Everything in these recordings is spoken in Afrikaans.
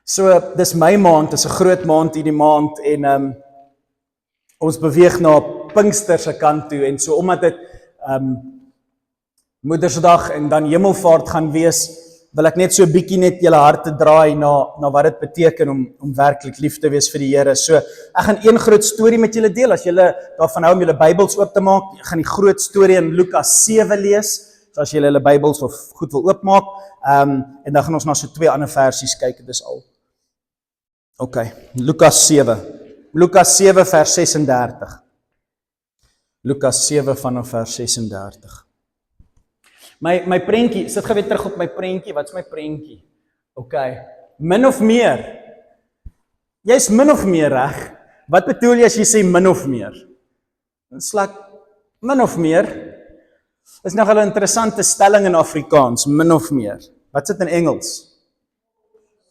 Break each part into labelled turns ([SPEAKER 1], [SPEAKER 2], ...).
[SPEAKER 1] So, dis my maand, dis 'n groot maand hierdie maand en ons beweeg na Pinkster se kant toe en so omdat dit Moedersdag en dan Hemelvaart gaan wees, wil ek net so 'n bietjie net julle harte draai na wat dit beteken om werklik lief te wees vir die Here. So, ek gaan een groot storie met julle deel. As julle daarvan hou om julle Bybels oop te maak, ek gaan die groot storie in Lukas 7 lees. So as julle julle Bybels of goed wil oopmaak, en dan gaan ons na so 2 ander versies kyk, dis al. OK, Lukas 7. Lukas 7 vers 36. Lukas 7 vanaf vers 36. My prentjie, sit gou weer terug op my prentjie. Wat's my prentjie? OK, min of meer. Jy's min of meer reg. Wat bedoel jy as jy sê min of meer? Dit's like min of meer. Is nog 'n interessante stelling in Afrikaans, min of meer. Wat's dit in Engels?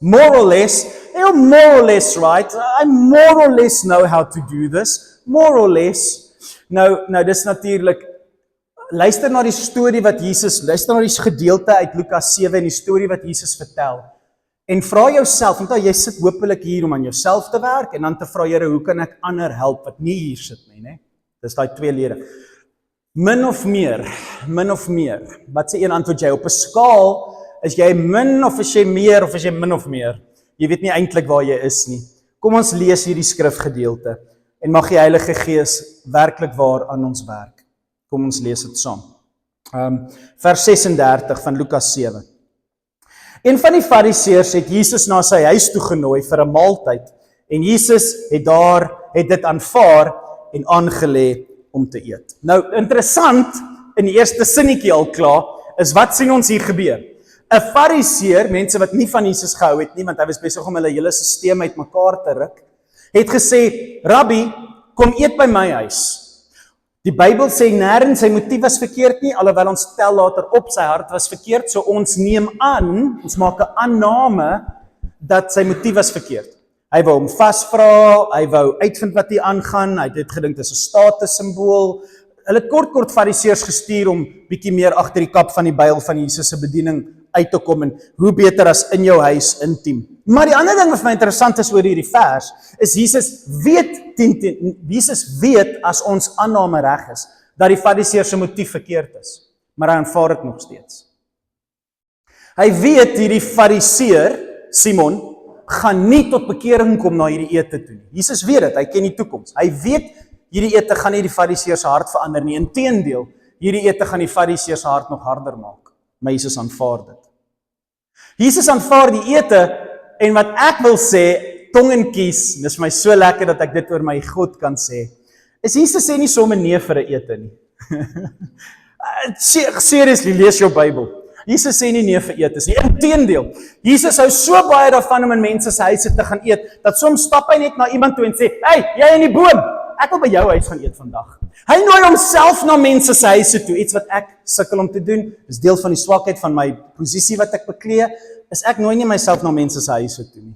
[SPEAKER 1] More or less. You're more or less right. I more or less know how to do this. More or less. Nou dis natuurlik. Luister na die storie wat Jesus, luister na die gedeelte uit Lukas 7 en die storie wat Jesus vertel. En vra jouself, want jy sit hopelik hier om aan jouself te werk en dan te vra, Here, hoe kan ek ander help wat nie hier sit nie, né? Dis daai 2 lede. Min of meer. Wat se een antwoord jy op 'n skaal? Is jy min of is jy meer of is jy min of meer? Jy weet nie eintlik waar jy is nie. Kom ons lees hierdie skrifgedeelte en mag die Heilige Gees werklik waar aan ons werk. Kom ons lees dit saam. Vers 36 van Lukas 7. Een van die Fariseërs het Jesus na sy huis toe genooi vir 'n maaltyd en Jesus het dit aanvaar en aangelê om te eet. Nou interessant, in die eerste sinnetjie al klaar, is wat sien ons hier gebeur? 'n Fariseër, mense wat nie van Jesus gehou het nie, want hy was besig om hulle hele stelsel uitmekaar te ruk, het gesê, Rabbi, kom eet by my huis. Die Bybel sê nêrens sy motief was verkeerd nie, alhoewel ons tel later op sy hart was verkeerd, so ons neem aan, ons maak 'n aanname dat sy motief was verkeerd. Hy wou hom vasvra, hy wou uitvind wat hier aangaan, hy het dit gedink dis 'n statussimbool. Hulle het kort Fariseërs gestuur om bietjie meer agter die kap van die byl van Jesus se bediening uit te kom en hoe beter as in jou huis intiem. Maar die ander ding wat vir my interessant is oor hierdie vers, is Jesus weet as ons aanname reg is, dat die Fariseër se motief verkeerd is, maar hy aanvaar dit nog steeds. Hy weet hierdie Fariseër, Simon, gaan nie tot bekering kom na hierdie ete toe nie. Jesus weet dit, hy ken die toekoms. Hy weet hierdie ete gaan nie die Fariseër se hart verander nie. Inteendeel, hierdie ete gaan die Fariseër se hart nog harder maak. Maar Jesus aanvaar dit. Jesus aanvaar die ete en wat ek wil sê, tong en kies, dis vir my so lekker dat ek dit oor my God kan sê, is Jesus sê nie sommer nee vir 'n ete nie. Seriously, lees jou Bybel. Jesus sê nie nee vir etes nie. Inteendeel, Jesus hou so baie daarvan om in mense se huise te gaan eet, dat soms stap hy net na iemand toe en sê, hey, jy in die boom, ek wil by jou huis gaan eet vandag. Hy nooi homself na mense se huise toe, iets wat ek sukkel om te doen, is deel van die swakheid van my posisie wat ek beklee, is ek nooi nie myself na mense se huise toe nie.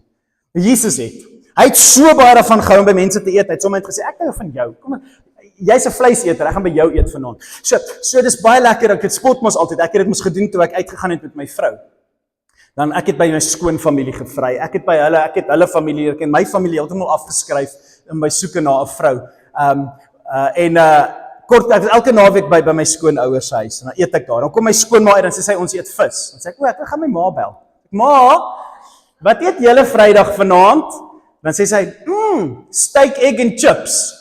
[SPEAKER 1] Jesus hy het so baie daarvan gehou om by mense te eet, hy het sommer gesê, ek hou van jou, kom maar, jy's 'n vleiseter, ek gaan by jou eet vanaand. So dis baie lekker, ek het spot mos altyd, ek het dit mos gedoen toe ek uitgegaan het met my vrou. Dan ek het by my skoonfamilie gevry, ek het hulle familie, en my familie heeltemal afgeskryf in my soeke na 'n vrou. Kort, ek is elke naweek by my skoonouers se huis, en dan eet ek daar, dan kom my skoonma uit, en sy sê, ons eet vis. Dan sê ek, ek gaan my ma bel. Ma, wat eet julle Vrydag vanaand? Dan sê sy, steak, egg and chips.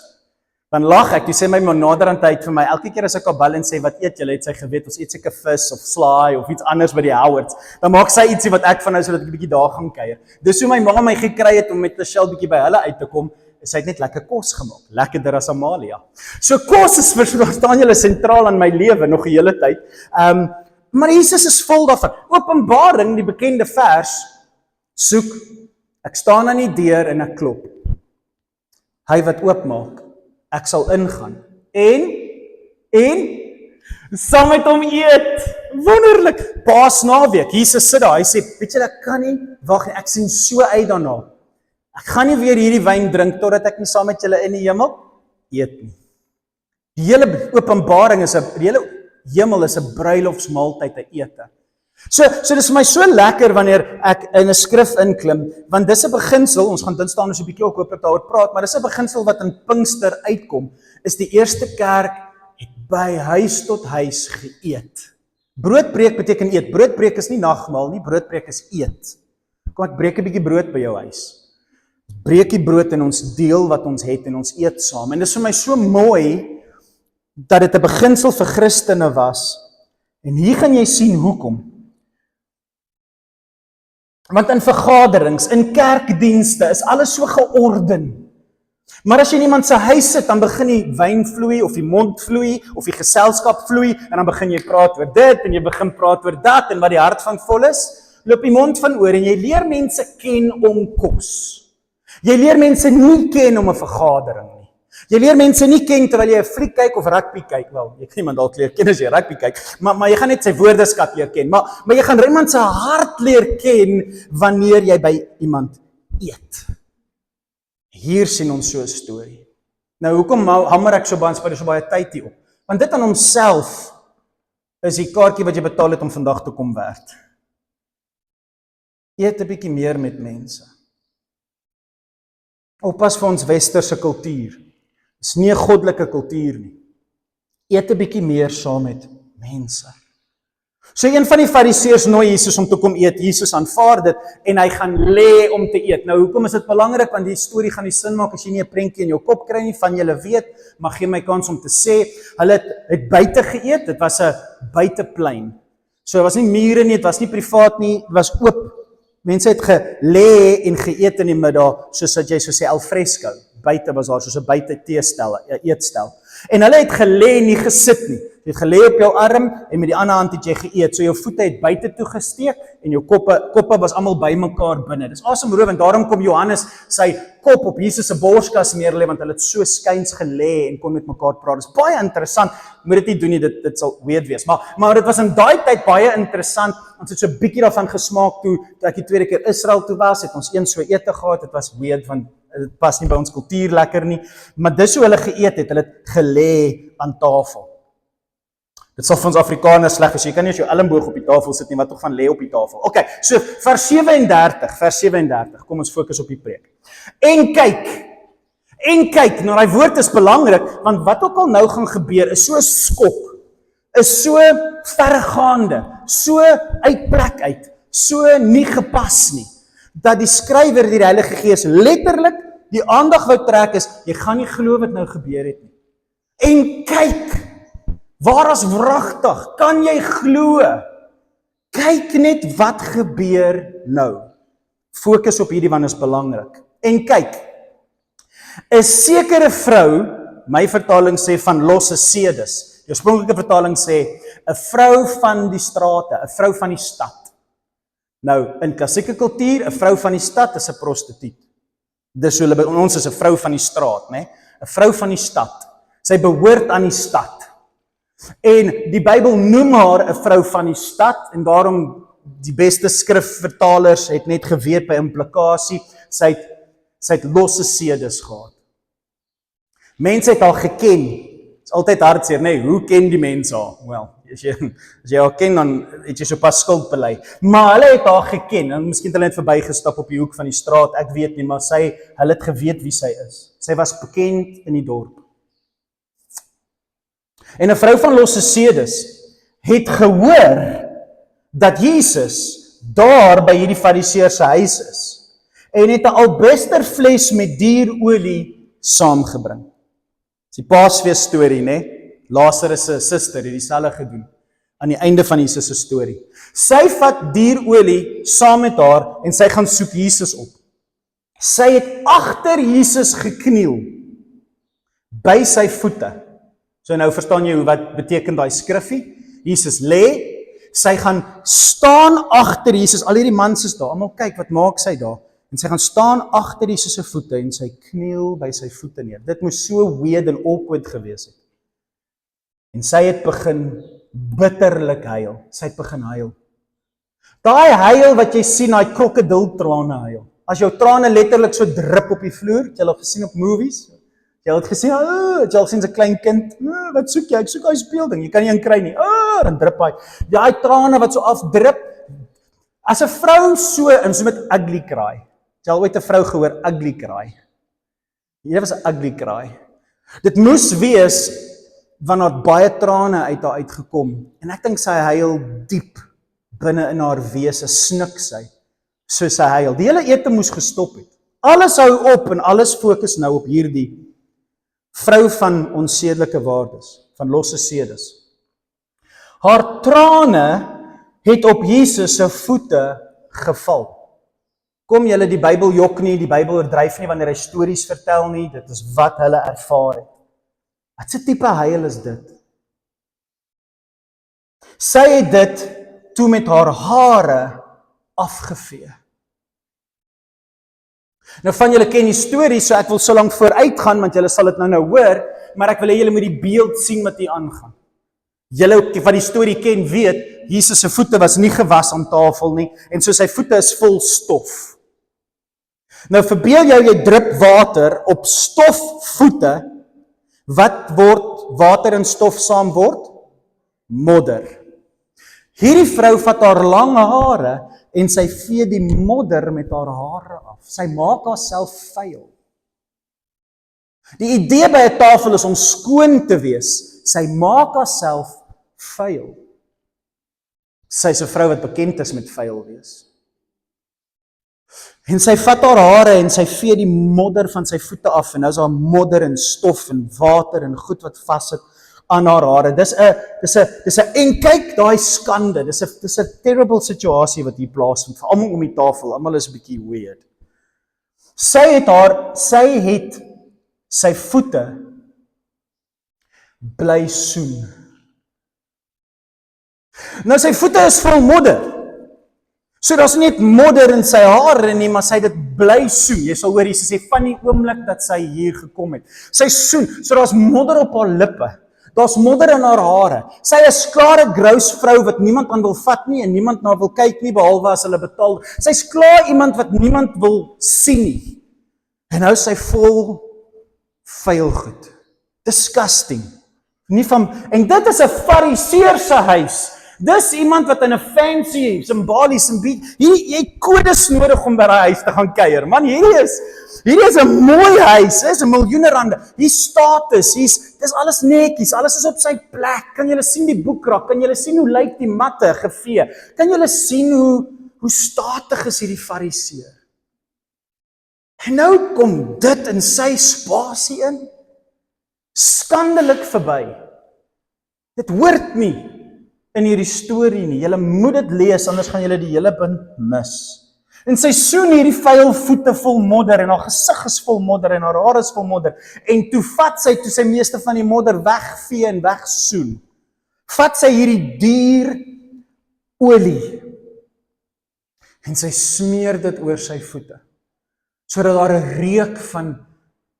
[SPEAKER 1] Dan lag ek, toe sê my naderhand tyd vir my, elke keer as ek haar bel en sê, wat eet julle, het sy geweet, ons eet seker vis of slaai of iets anders by die Howards. Dan maak sy ietsie wat ek van nou, sodat ek 'n bietjie daar gaan kuier. Dis hoe my ma my gekry het om met Michelle bietjie by hulle uit te kom, sy het net lekker kos gemaak, lekkerder as Amalia. So kos is verstaan julle sentraal in my lewe nog die hele tyd. Maar Jesus is vol daarvan. Openbaring, die bekende vers, soek, ek staan aan die deur en ek klop. Hy wat oopmaak, ek sal ingaan. En saam met hom eet. Wonderlik. Paasnaweek. Jesus sit daar. Hy sê, weet julle, ek kan nie wag nie. Ek sien so uit daarna. Ek gaan nie weer hierdie wyn drink totdat ek nie saam met julle in die hemel eet nie. Die hele Openbaring die hele hemel is 'n bruilofsmaaltyd, 'n ete. So dis vir my so lekker wanneer ek in 'n skrif inklim, want dis 'n beginsel, ons gaan dinsdae nog so 'n bietjie ook hooplik daaroor praat, maar dis 'n beginsel wat in Pinkster uitkom, is die eerste kerk het by huis tot huis geëet. Broodbreek beteken eet. Broodbreek is nie nagmaal nie, broodbreek is eet. Kom ek breek 'n bietjie brood by jou huis. Breek die brood en ons deel wat ons het en ons eet saam. En dis vir my so mooi dat dit 'n beginsel vir Christene was. En hier gaan jy sien hoekom. Want in vergaderings, in kerkdienste is alles so georden. Maar as jy in iemand se huis sit, dan begin die wyn vloei of die mond vloei of die geselskap vloei en dan begin jy praat oor dit en jy begin praat oor dat en wat die hart van vol is, loop die mond van oor en jy leer mense ken om kos. Jy leer mense nie ken om 'n vergadering nie. Jy leer mense nie ken terwyl jy 'n fliek kyk of rugby kyk. Wel, jy kan iemand dalk leer ken as jy rugby kyk, maar jy gaan net sy woordeskat leer ken. Maar jy gaan iemand se hart leer ken wanneer jy by iemand eet. Hier sien ons so 'n storie. Nou hoekom hamer ek so baie tyd hier op? Want dit aan homself is die kaartjie wat jy betaal het om vandag te kom werk. Eet 'n bietjie meer met mense. Oppas vir ons westerse kultuur. Dis nie 'n goddelike kultuur nie. Eet 'n bietjie meer saam met mense. So een van die fariseërs nooi Jesus om te kom eet. Jesus aanvaar dit en hy gaan lê om te eet. Nou hoekom is dit belangrik? Want die storie gaan nie sin maak as jy nie 'n prentjie in jou kop kry nie. Van julle weet, maar gee my kans om te sê, hulle het buite geëet. Dit was 'n buiteplein. So dit was nie mure nie, dit was nie privaat nie, dit was oop. Mense het gelê en geëet in die middag, soos wat jy so sê alfresco. Buite was daar soos 'n buite teestel, 'n eetstel. En hulle het gelê en nie gesit nie. Jy het gelê op jou arm en met die ander hand het jy geëet. So jou voete het buite toe gesteek en jou koppe was almal bymekaar binne. Dis asemrowend en daarom kom Johannes sy kop op Jesus se borskas neerlê want hulle het so skuins gelê en kon met mekaar praat. Dis baie interessant. Moet dit nie doen nie, dit sal weird wees. Maar dit was in daai tyd baie interessant. Ons het so 'n bietjie daarvan gesmaak toe ek die tweede keer Israel toe was, het ons een so ete gehad. Dit was weird want dit pas nie by ons kultuur lekker nie. Maar dis hoe hulle geëet het. Hulle het gelê aan tafel. Dit sal vir ons Afrikaners sleg wees. Jy kan nie as jou elmboog op die tafel sit nie, wat tog van lê op die tafel. Okay, so vers 37. Kom ons fokus op die preek. En kyk, nou daai woord is belangrik, want wat ook al nou gaan gebeur, is so skok, is so verregaande, so uit plek uit, so nie gepas nie, dat die skrywer, die Heilige Gees, letterlik die aandag wou trek is, jy gaan nie glo wat nou gebeur het nie. En kyk, waar as wragtig, kan jy glo? Kyk net wat gebeur nou. Fokus op hierdie want is belangrik. En kyk, 'n sekere vrou, my vertaling sê van losse sedes. Die oorspronklike vertaling sê 'n vrou van die strate, 'n vrou van die stad. Nou, in klassieke kultuur, 'n vrou van die stad is 'n prostituut. Dis so hulle by ons is 'n vrou van die straat, né? 'n Vrou van die stad. Sy behoort aan die stad. En die Bybel noem haar 'n vrou van die stad en daarom die beste skrifvertalers het net geweet by implikasie, sy het losse sedes gehad. Mense het haar geken. Dit is altyd hartseer, nee, hoe ken die mense haar? Wel, as jy haar ken, dan het jy so pas skuld bely. Maar hulle het haar geken, en miskien het hulle net verbygestap op die hoek van die straat, ek weet nie, maar hulle het geweet wie sy is. Sy was bekend in die dorp. En 'n vrou van losse sedes het gehoor dat Jesus daar by hierdie Fariseër se huis is en het 'n albesterfles met dierolie saamgebring. Dis die Paasfees storie, né? Lazarus se suster het dieselfde gedoen aan die einde van Jesus se storie. Sy vat dierolie saam met haar en sy gaan soek Jesus op. Sy het agter Jesus gekniel by sy voete. So nou verstaan jy wat beteken daai skriffie? Jesus lê, sy gaan staan agter Jesus, al hierdie mans is daar, almal kyk, wat maak sy daar? En sy gaan staan agter Jesus se voete en sy kniel by sy voete neer. Dit moes so weird en awkward gewees het. En sy het begin bitterlik huil. Sy het begin huil. Daai huil wat jy sien, daai krokodiltrane huil. As jou trane letterlik so drup op die vloer, het jy al gesien op movies? Jy het gesien, het jy al gesien 'n klein kind, wat soek jy? Ek soek hy speelding, jy kan nie een kry nie. Dan drup hy. Daai trane wat so afdrup, As 'n vrou so met ugly cry. Het jy al ooit 'n vrou gehoor ugly cry? Hier was 'n ugly cry. Dit moes wees wanneer baie trane uit haar uitgekom en ek dink sy huil diep binne in haar wese, snik sy soos sy huil. Die hele ete moes gestop het. Alles hou op en alles fokus nou op hierdie vrou van onsedelike waardes, van losse sedes. Haar trane het op Jesus se voete geval. Kom julle, die Bybel jok nie, die Bybel oordryf nie wanneer hy stories vertel nie, dit is wat hulle ervaar het. Wat se tipe huil is dit? Sy het dit toe met haar hare afgevee. Nou van julle ken die storie, so ek wil so lank vooruit gaan, want julle sal dit nou hoor, maar ek wil hê julle moet die beeld sien wat hier aangaan. Julle wat die storie ken weet, Jesus se voete was nie gewas aan tafel nie, en so sy voete is vol stof. Nou verbeel jy drup water op stofvoete, wat word water en stof saam word? Modder. Hierdie vrou vat haar lang hare en sy vee die modder met haar hare af. Sy maak haarself vuil. Die idee by 'n tafel is om skoon te wees. Sy maak haarself vuil. Sy's 'n vrou wat bekend is met vuil wees. En sy vat haar hare en sy vee die modder van sy voete af en nou is daar modder en stof en water en goed wat vassit aan haar hare. Dis 'n en kyk daai skande. Dis 'n terrible situasie wat hier plaasvind vir almal om die tafel. Almal is 'n bietjie weird. Sy het sy voete bly soen. Nou sy voete is vol modder. So daar's nie net modder in sy hare nie, maar sy het dit bly soen. Jy sal hoor Jesus sê van die oomblik dat sy hier gekom het. Sy soen, so daar's modder op haar lippe. Daar's modder in haar hare. Sy is klaar 'n gross vrou wat niemand aan wil vat nie en niemand na wil kyk nie behalwe as hulle betaal. Sy's klaar iemand wat niemand wil sien nie. En nou is sy vol vuil goed. Disgusting. Nie van en dit is 'n fariseer se huis. Dis iemand wat in 'n fancy, symbolies en jy kodes nodig om by daai huis te gaan kuier. Man, hierdie is 'n mooi huis, dis 'n miljoene rande. Hier status, dis alles netjies, alles is op sy plek. Kan julle sien die boekrak? Kan julle sien hoe lyk die matte gevee? Kan julle sien hoe statig is hierdie fariseer? En nou kom dit in sy spasie in. Skandelik verby. Dit hoort nie in hierdie storie nie. Julle moet dit lees, anders gaan julle die hele punt mis. En sy soen hierdie vuil voete vol modder, en haar gesig is vol modder, en haar hare is vol modder, en toe sy meeste van die modder wegvee en wegsoen, vat sy hierdie duur olie, en sy smeer dit oor sy voete, sodat daar 'n reuk van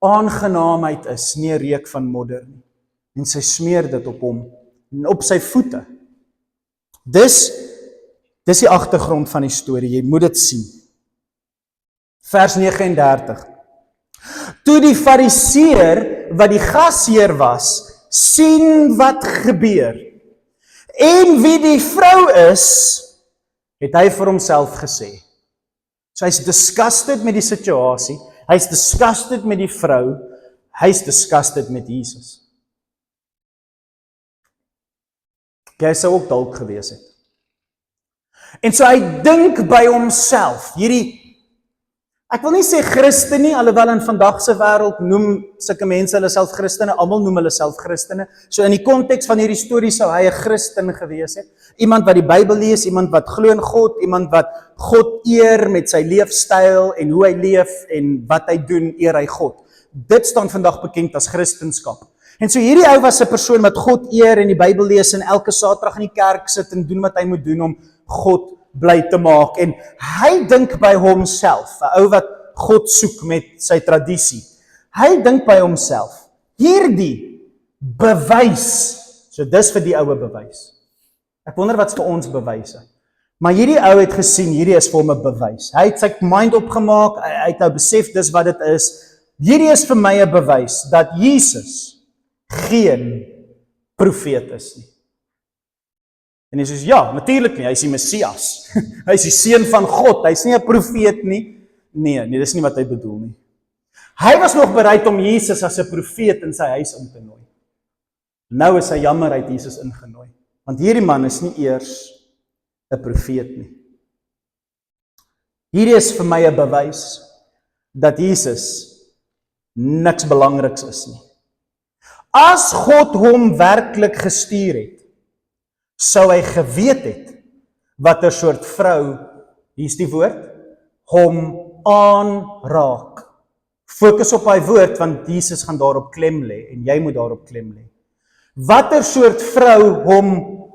[SPEAKER 1] aangenaamheid is, nie 'n reuk van modder nie. En sy smeer dit op hom, en op sy voete. Dis die agtergrond van die storie, jy moet dit sien. Vers 39. Toe die fariseer, wat die gasheer was, sien wat gebeur, en wie die vrou is, het hy vir homself gesê. So hy's disgusted met die situasie, hy's disgusted met die vrou, hy's disgusted met Jesus. Jy sou ook dalk gewees het. En so hy dink by homself, ek wil nie sê Christen nie, alhoewel in vandag se wêreld noem sulke mense hulle self Christene, almal noem hulle self Christene. So in die konteks van hierdie storie sou hy 'n Christen gewees het. Iemand wat die Bybel lees, iemand wat glo in God, iemand wat God eer met sy leefstyl en hoe hy leef en wat hy doen, eer hy God. Dit staan vandag bekend as Christendom. En so hierdie ou was 'n persoon wat God eer en die Bybel lees en elke Saterdag in die kerk sit en doen wat hy moet doen om God bly te maak. En hy dink by homself, 'n ou wat God soek met sy tradisie. Hy dink by homself, hierdie bewys, so dis vir die oue bewys. Ek wonder wat's vir ons bewyse. Maar hierdie ou het gesien, hierdie is vir hom 'n bewys. Hy het sy mind opgemaak, hy het nou besef dis wat dit is. Hierdie is vir my 'n bewys dat Jesus geen profeet is nie. En hy sê, ja, natuurlik nie, hy is die Messias. Hy is die seun van God, hy is nie 'n profeet nie. Nee, dis nie wat hy bedoel nie. Hy was nog bereid om Jesus as 'n profeet in sy huis in te nooi. Nou is hy jammer hy het Jesus ingenooi. Want hierdie man is nie eers 'n profeet nie. Hierdie is vir my 'n bewys dat Jesus niks belangriks is nie. As God hom werklik gestuur het, sou hy geweet het watter soort vrou, hier's die woord, hom aanraak. Fokus op daai woord, want Jesus gaan daarop klem lê, en jy moet daarop klem lê. Watter soort vrou hom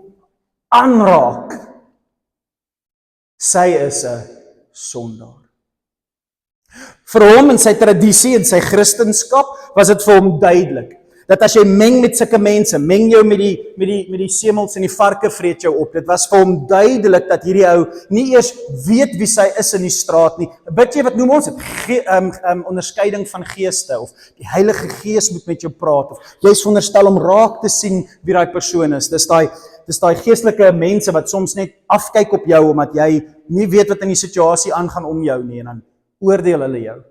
[SPEAKER 1] aanraak? Sy is 'n sondaar. Vir hom in sy tradisie en sy Christendom was dit vir hom duidelik dat as jy meng met sulke mense, meng jou met die semels en die varke vreet jou op. Dit was vir hom duidelik dat hierdie ou nie eers weet wie sy is in die straat nie. Bid jy wat noem ons dit? Onderskeiding van geeste, of die Heilige Gees moet met jou praat, of jy is veronderstel om raak te sien wie daai persoon is. Dis daai geestelike mense wat soms net afkyk op jou omdat jy nie weet wat in die situasie aangaan om jou nie, en dan oordeel hulle jou.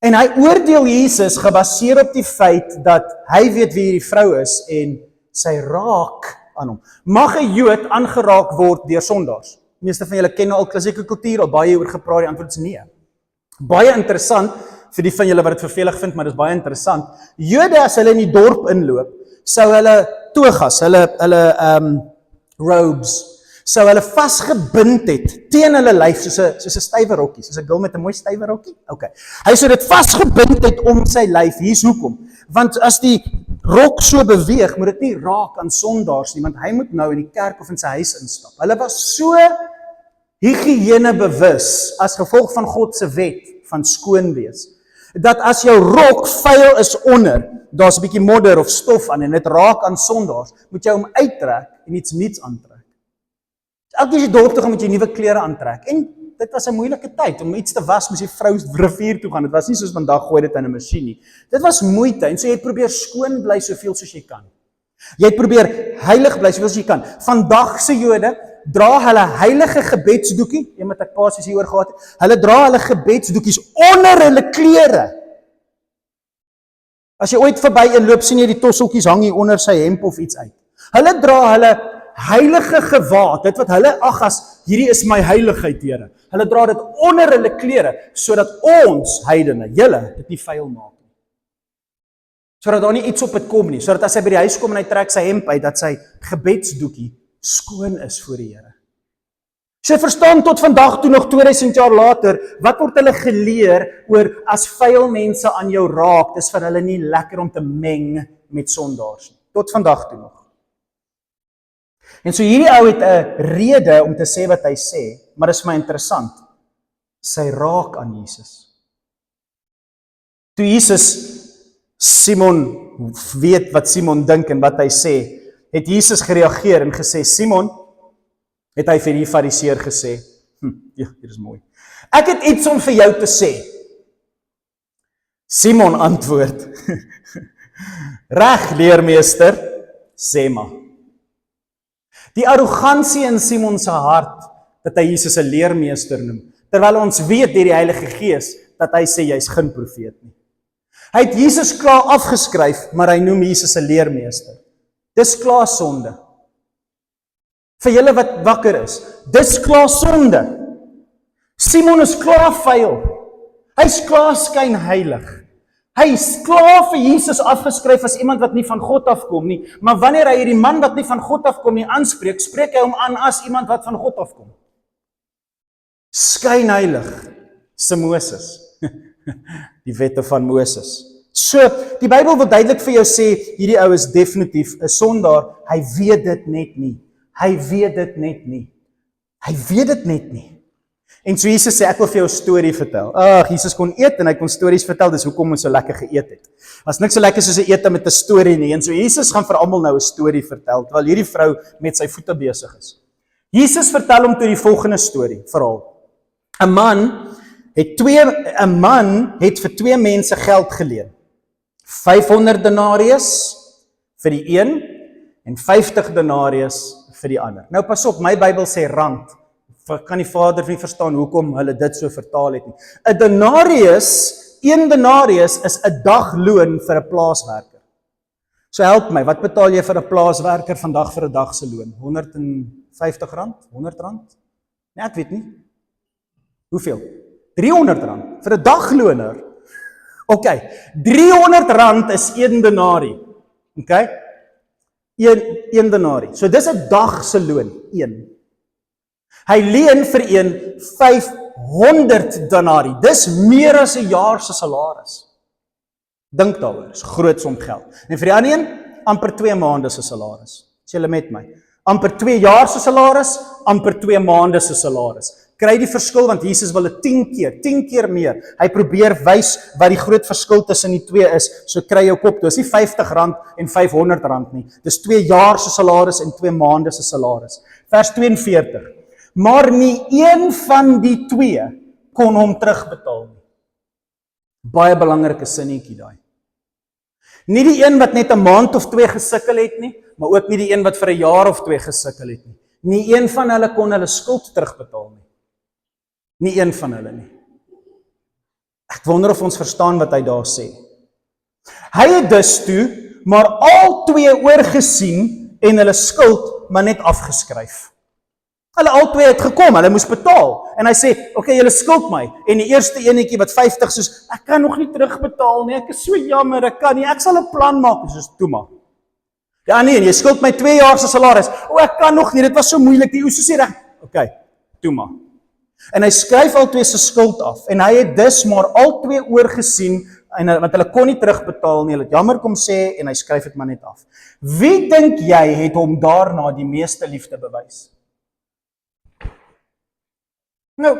[SPEAKER 1] En hy oordeel Jesus gebaseer op die feit dat hy weet wie hierdie vrou is en sy raak aan hom. Mag 'n Jood aangeraak word deur sondaars? Die meeste van julle ken nou al klassieke kultuur, al baie oor gepraat, die antwoord is nee. Baie interessant, vir die van julle wat dit vervelig vind, maar dit is baie interessant. Jode, as hulle in die dorp inloop, sou hulle togas, hulle robes, sou hulle vasgebind het teen hulle lyf soos 'n stywe rokkie, soos 'n girl met 'n mooi stywe rokkie. Okay. Hy sou dit vasgebind het om sy lyf. Hier's hoekom. Want as die rok so beweeg, moet dit nie raak aan sondaars nie, want hy moet nou in die kerk of in sy huis instap. Hulle was so higiëne bewus as gevolg van God se wet van skoon wees, dat as jou rok vuil is onder, daar's 'n bietjie modder of stof aan en dit raak aan sondaars, moet jy hom uittrek en iets nuuts aantrek. Elke keer as jy dorp toe gaan, moet jy nuwe klere aantrek. En dit was 'n moeilike tyd. Om iets te was, moes jy vrou rivier toe gaan. Dit was nie soos vandag gooi dit in 'n masjien nie. Dit was moeite, en so jy het probeer skoon bly soveel soos jy kan. Jy het probeer heilig bly soveel soos jy kan. Vandag se Jode dra hulle heilige gebedsdoekie, jy moet ek pasies hieroor gehad het, hulle dra hulle gebedsdoekies onder hulle klere. As jy ooit verby inloop, sien jy die tosseltjies hang hier onder sy hemp of iets uit. Hulle dra hulle heilige gewaad, dit wat hulle ag as hierdie is my heiligheid, Here. Hulle dra dit onder hulle klere sodat ons heidene, julle, dit nie vuil maak nie. Sodat daar nie iets op dit kom nie, sodat as hy by die huis kom en hy trek sy hemp uit, dat sy gebedsdoekie skoon is voor die Here. Sy verstaan tot vandag toe nog 2000 jaar later, wat word hulle geleer oor as vuil mense aan jou raak, dis vir hulle nie lekker om te meng met sondaars nie. Tot vandag toe nog. En so hierdie ou het 'n rede om te sê wat hy sê, maar dit is my interessant. Sy raak aan Jesus. Toe Jesus Simon weet wat Simon dink en wat hy sê, het Jesus gereageer en gesê, Simon, het hy vir die fariseer gesê, ja, hier is mooi. Ek het iets om vir jou te sê. Simon antwoord, reg, leermeester, sê maar. Die arrogansie in Simon se hart, dat hy Jesus 'n leermeester noem, terwyl ons weet deur die Heilige Gees, dat hy sê, jy's geen profeet nie. Hy het Jesus klaar afgeskryf, maar hy noem Jesus 'n leermeester. Dis klaar sonde. Vir julle wat wakker is, dis klaar sonde. Simon is klaar vuil. Hy's klaar skynheilig. Hy is klaar vir Jesus afgeskryf as iemand wat nie van God afkom nie, maar wanneer hy hierdie man wat nie van God afkom nie aanspreek, spreek hy hom aan as iemand wat van God afkom. Skynheilig, se Moses. Die wette van Moses. So, die Bybel wil duidelik vir jou sê, hierdie ou is definitief 'n sondaar, hy weet dit net nie. Hy weet dit net nie. Hy weet dit net nie. En so Jesus sê, ek wil vir jou 'n storie vertel. Ag, Jesus kon eet en hy kon stories vertel, dis hoekom ons so lekker geëet het. Was niks so lekker soos 'n ete met 'n storie nie. En so Jesus gaan vir almal nou 'n storie vertel, terwyl hierdie vrou met sy voete besig is. Jesus vertel hom toe die volgende storie, verhaal. 'n man het vir 2 mense geld geleen. 500 denarius vir die een en 50 denarius vir die ander. Nou pas op, my Bybel sê rand. Kan die Vader nie verstaan hoekom hulle dit so vertaal het nie. 1 denarius is 'n dagloon vir 'n plaaswerker. So help my, wat betaal jy vir 'n plaaswerker vandag vir 'n dag se loon? R150? R100? Nee, ek weet nie. Hoeveel? R300 vir 'n dagloner. OK, R300 is 1 denarie. OK? 1 denarie. So dis 'n dag se loon, 1. Hy leen vir een 500 denarii. Dis meer as 'n jaar se salaris. Dink daaroor, dis 'n groot som geld. En vir die ander een, amper 2 maande se salaris. Is julle met my? Amper 2 jaar se salaris, amper 2 maande se salaris. Kry die verskil, want Jesus wil dit 10 keer meer. Hy probeer wys wat die groot verskil tussen die twee is. So kry jou kop, dis nie R50 en R500 nie. Dis 2 jaar se salaris en 2 maande se salaris. Vers 42. Maar nie een van die twee kon hom terugbetaal nie. Baie belangrike sinnetjie daai. Nie die een wat net 'n maand of 2 gesukkel het nie, maar ook nie die een wat vir 'n jaar of 2 gesukkel het nie. Nie een van hulle kon hulle skuld terugbetaal nie. Nie een van hulle nie. Ek wonder of ons verstaan wat hy daar sê. Hy het dus toe maar al twee oorgesien en hulle skuld maar net afgeskryf. Hulle al twee het gekom, hulle moes betaal. En hy sê, okay, julle skuld my. En die eerste enetjie wat 50 soos, ek kan nog nie terugbetaal nie, ek is so jammer, ek kan nie, ek sal 'n plan maak, soos toe maar. Ja nee, jy skuld my 2 jaar se salaris. O, ek kan nog nie, dit was so moeilik, die oes sê reg. Okay, toe maar. En hy skryf al twee se skuld af. En hy het dus maar al twee oorgesien, en want hulle kon nie terugbetaal nie, hulle het jammer kom sê, en hy skryf dit maar net af. Wie dink jy het hom daarna die meeste liefde bewys? Nou,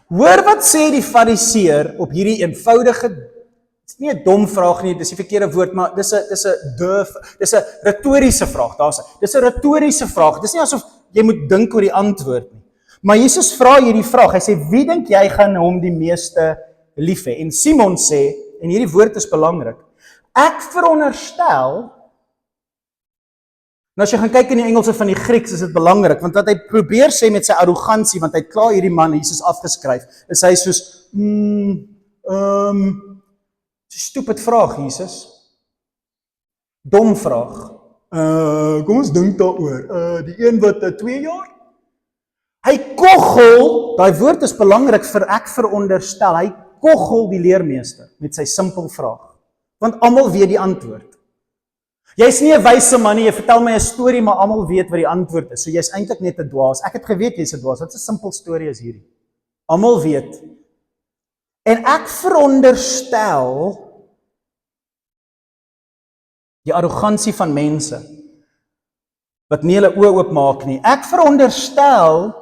[SPEAKER 1] hoor wat sê die fariseer op hierdie eenvoudige, dit is nie 'n dom vraag nie, dis die verkeerde woord, maar dis 'n retoriese vraag, dis 'n retoriese vraag, dis nie asof jy moet dink oor die antwoord nie. Maar Jesus vra hierdie vraag, hy sê, wie dink jy gaan hom die meeste lief hê? En Simon sê, en hierdie woord is belangrik, ek veronderstel. Nou as jy gaan kyk in die Engelse van die Grieks, is dit belangrik, want wat hy probeer sê met sy arrogansie, want hy het klaar hierdie man Jesus afgeskryf, is hy soos, stupid vraag, Jesus. Dom vraag. Kom ons dink daaroor. Die een wat 2 jaar? Hy koggel, daai woord is belangrik vir ek veronderstel, hy koggel die leermeester met sy simpel vraag. Want almal weet die antwoord. Jy's nie 'n wyse man nie, jy vertel my 'n storie, maar almal weet wat die antwoord is. So jy's eintlik net 'n dwaas. Ek het geweet jy's 'n dwaas. Wat 'n simpel storie is hierdie. Almal weet. En ek veronderstel die arrogansie van mense wat nie hulle oë oopmaak nie. Ek veronderstel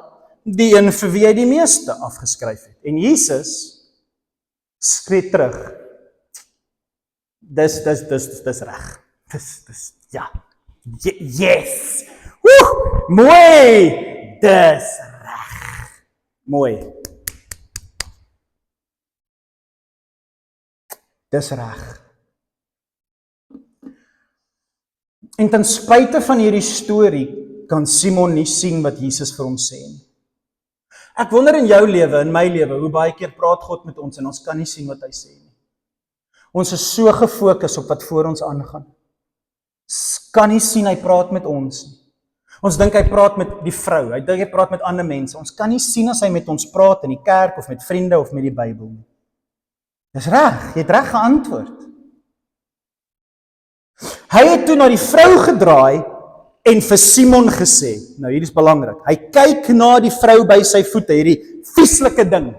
[SPEAKER 1] die een vir wie hy die meeste afgeskryf het. En Jesus skree terug. Dis reg. Ja. Yes! Woe! Mooi! Dis reg. Mooi. Dis reg. En ten spyte van hierdie storie, kan Simon nie sien wat Jesus vir hom sê nie. Ek wonder in jou lewe, in my lewe, hoe baie keer praat God met ons en ons kan nie sien wat hy sê nie. Ons is so gefokus op wat voor ons aangaan. Kan nie sien hy praat met ons nie. Ons dink hy praat met die vrou, hy dink hy praat met ander mense. Ons kan nie sien as hy met ons praat in die kerk of met vriende of met die Bybel nie. Dis reg, jy het reg geantwoord. Hy het toe na die vrou gedraai en vir Simon gesê, nou hier is belangrik, hy kyk na die vrou by sy voete, hierdie vieslike ding.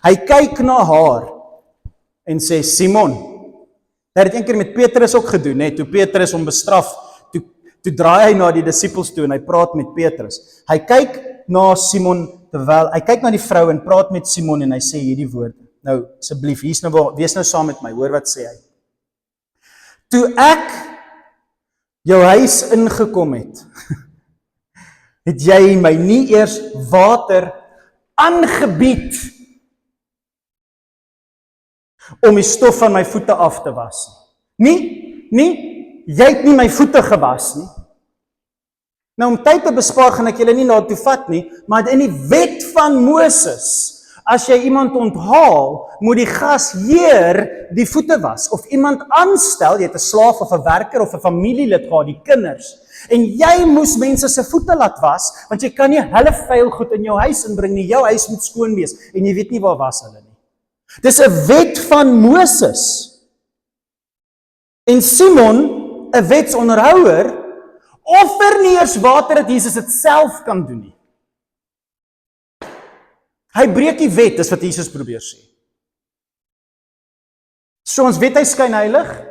[SPEAKER 1] Hy kyk na haar en sê, Simon, hy het dit een keer met Petrus ook gedoen, net, toe Petrus hom bestraf, toe draai hy na die disippels toe en hy praat met Petrus. Hy kyk na Simon, hy kyk na die vrou en praat met Simon en hy sê hierdie woorde. Nou, asseblief, wees nou saam met my, hoor wat sê hy. Toe ek jou huis ingekom het, het jy my nie eers water aangebied om die stof van my voete af te was. Nie, jy het nie my voete gewas nie. Nou om tyd te bespaar gaan ek julle nie daartoe vat nie, maar in die wet van Moses, as jy iemand onthaal, moet die gasheer die voete was, of iemand aanstel, jy het 'n slaaf of 'n werker of 'n familielid gehad, die kinders, en jy moes mense se voete laat was, want jy kan nie hulle vuil goed in jou huis inbring nie, jou huis moet skoon wees, en jy weet nie waar was hulle nie. Dis 'n wet van Moses. En Simon, 'n wetsonderhouer, offer nie eers water dat Jesus dit self kan doen nie. Hy breek die wet, dis wat Jesus probeer sê. So ons weet hy skyn heilig,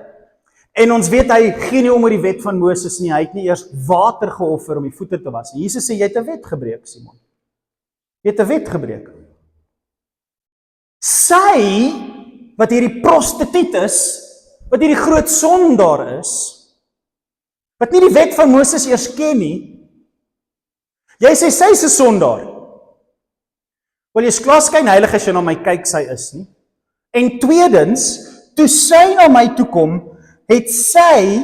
[SPEAKER 1] en ons weet hy gee nie om oor die wet van Moses nie, hy het nie eers water geoffer om die voete te was. En Jesus sê, jy het 'n wet gebreek, Simon. Jy het 'n wet gebreek. Sy, wat hierdie prostituut is, wat hierdie groot sondaar is, wat nie die wet van Moses eers ken nie, jy sê sy's 'n sondaar. Wel, jy's klaar skyn heilig as jy na my kyk, sy is nie. En tweedens, toe sy na my toe kom, het sy